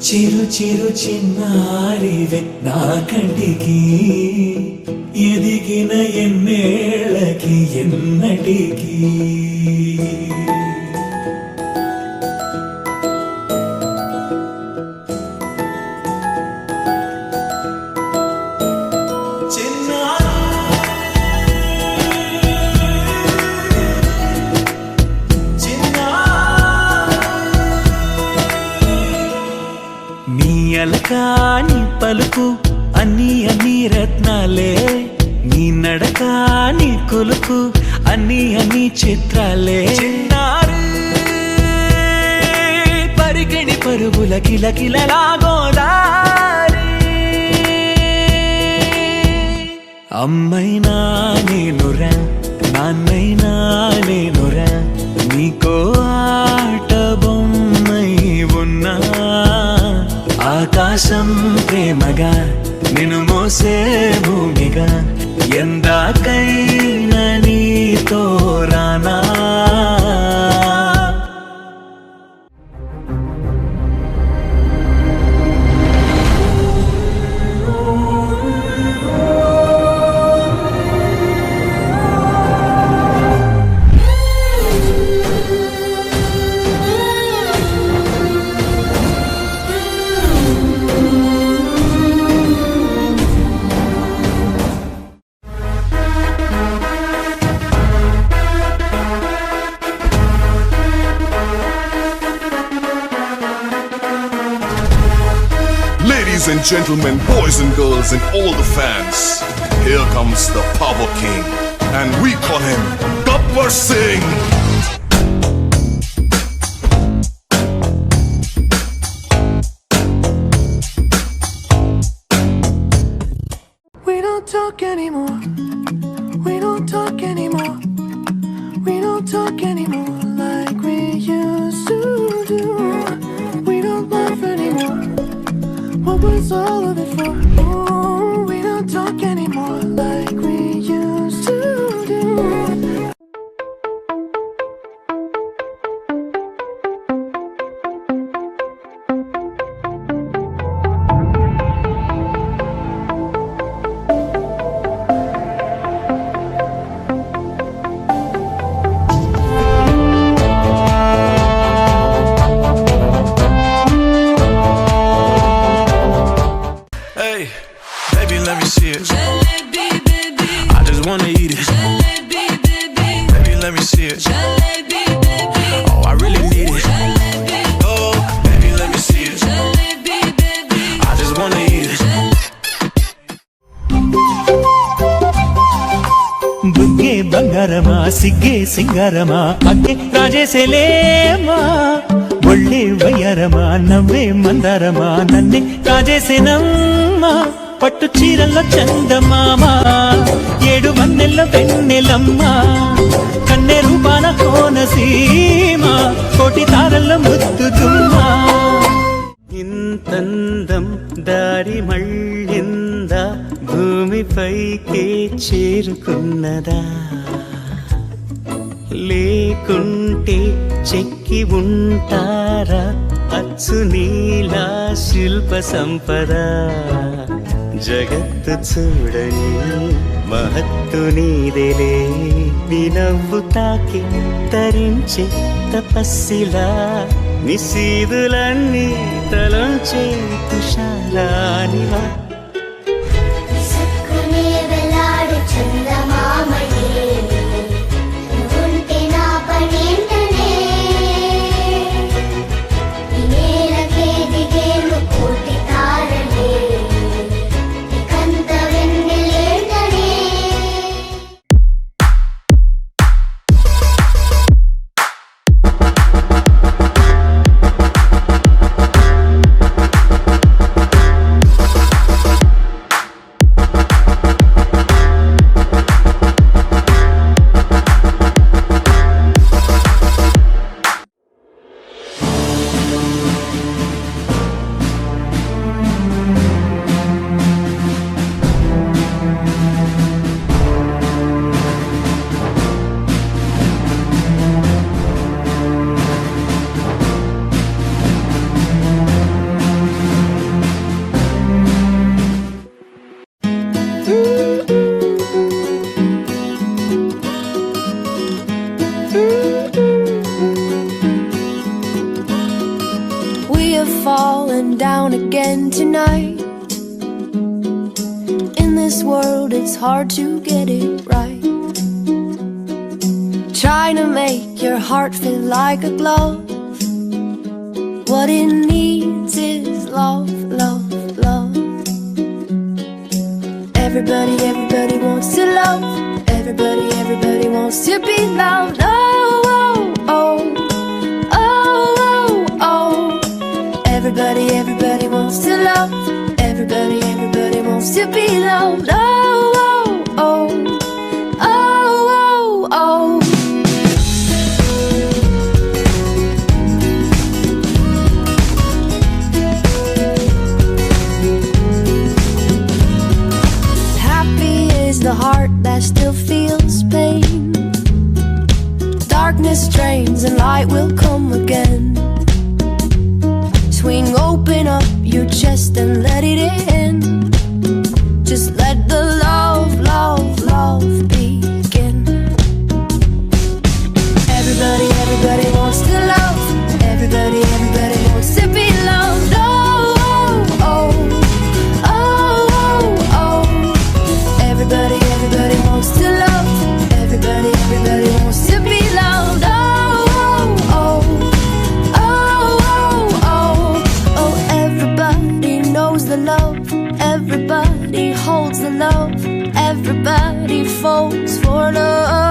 చిరు చిరు చిన్నారివే నా కంటికి ఎదిగిన ఎన్నేళ్ళకి ఎన్నటికి నీ పలుకు అన్ని అన్ని రత్నాలే నీ నడక నీ కొలుకు అన్ని అన్ని చిత్రాలే పరికిణి పరుగుల కిలకిలలా గోదారి అమ్మైనా నేనురా నాన్నైనా నేనురా నీకో ఆట బొమ్మై ఉన్నా ఆకాశం ప్రేమగా నిన్ను మోసే భూమిగా ఎందాకైనా నీతో రానా Ladies and gentlemen, boys and girls and all the fans, here comes the Power King and we call him Gabbar Singh. We don't talk anymore. We don't talk anymore. We don't talk anymore like we used to do. We don't laugh anymore. What was all of it for? Oh, we don't talk anymore like we used to do. Hey, baby, let me see it. Jalebi, baby. I just wanna eat it. Jalebi, baby. Baby, let me see it. Jalebi, baby. Oh, I really need it. Jalebi, Oh, baby, let me see it. jalebi, baby. I just wanna eat it. బుగ్గే బంగారమా సిగ్గే సింగారమా అగ్గే రాజేసేలేమా ఒళ్ళే వయ్యారమా నవ్వే మందారమా నన్నే కాజేసేనమ్మా పట్టు చీరల్లో చందమామ ఏడు వన్నెల్ల వెన్నెలమ్మా కన్నె రూపాన కోనసీమ కోటి తారల్లో ముద్దుతుమ్మా ఇంతందం దారి మళ్ళిందా భూమిపైకే చేరుకున్నదా లేకుంటే చెక్కి ఉంటారా అచ్చు నీలా శిల్ప సంపద జగత్తు చూడని మహత్తు నీదేలే నీ నవ్వు తాకి తరించే తపస్సిలా నిశీదులన్నీ తలంచే తుషారానివా విసుక్కునే వెలాడు చందమామయే నువ్వుంటే నా పనేంటనే ఈ నేలకే దిగేను కోటి తారలే ఇకంత వెన్నెలేంటనే hard to get it right. Trying to make your heart feel like a glove. What it needs is love, love, love. Everybody, everybody wants to love. Everybody, everybody wants to be loved. Oh, oh, oh, oh, oh, oh. Everybody, everybody wants to love. Everybody, everybody wants to be loved. Oh, oh, oh, oh, oh, oh. Happy is the heart that still feels pain. Darkness drains and light will come again. Swing open up your chest and let it in. Just let the love, love, love begin. Everybody, everybody wants to love. Everybody, everybody wants to be loved. Oh, oh, oh, oh, oh. Everybody, everybody wants to love. Everybody, everybody wants to be loved. Oh, oh, oh, oh, oh, oh. Everybody knows the love. Everybody holds the love. Everybody falls for love.